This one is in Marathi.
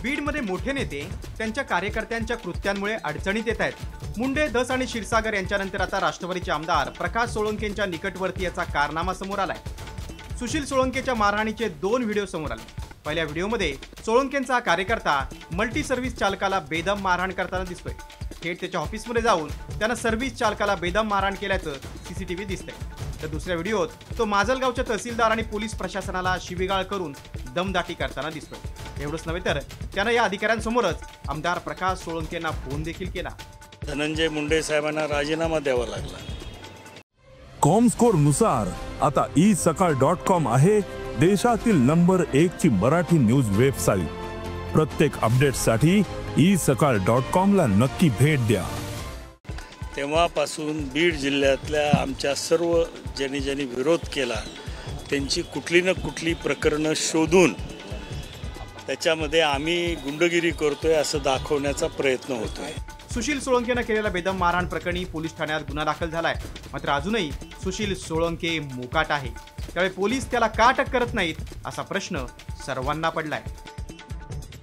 बीडमध्ये मोठे नेते त्यांच्या कार्यकर्त्यांच्या कृत्यांमुळे अडचणीत येत आहेत। मुंडे, धस आणि क्षीरसागर यांच्यानंतर आता राष्ट्रवादीचे आमदार प्रकाश सोळंकेंच्या निकटवर्तीयाचा कारनामा समोर आलाय। सुशील सोळंकेच्या मारहाणीचे 2 व्हिडिओ समोर आले। पहिल्या व्हिडिओमध्ये सोळंकेंचा कार्यकर्ता मल्टी सर्व्हिस चालकाला बेदम मारहाण करताना दिसतोय। थेट त्याच्या ऑफिसमध्ये जाऊन त्यानं सर्व्हिस चालकाला बेदम मारहाण केल्याचं सीसीटीव्ही दिसतंय। तर दुसऱ्या व्हिडिओत तो माजलगावच्या तहसीलदार आणि पोलीस प्रशासनाला शिवीगाळ करून दमदाटी करताना दिसतोय। एवढंच नव्हे तर त्यानं या अधिकाऱ्यांसमोरच आमदार प्रकाश सोळंकेंना फोन देखील केला। धनंजय मुंडे साहेबांना राजीनामा द्यावा लागला। कॉमस्कोर नुसार आता isakal.com आहे देशातील नंबर 1 ची मराठी न्यूज वेबसाईट। प्रत्येक अपडेटसाठी isakal.com ला नक्की भेट द्या। तेव्हापासून बीड जिल्ह्यातल्या आमच्या सर्व ज्यांनी विरोध केला त्यांची कुठली ना कुठली प्रकरणं शोधून त्याच्यामध्ये आम्ही गुंडगिरी करतोय असं दाखवण्याचा प्रयत्न होतोय। सुशील सोळंकेनं केलेल्या बेदम मारहाण प्रकरणी पोलीस ठाण्यात गुन्हा दाखल झालाय। मात्र अजूनही सुशील सोळंके मोकाट आहे। त्यामुळे पोलीस त्याला का अटक करत नाहीत असा प्रश्न सर्वांना पडलाय।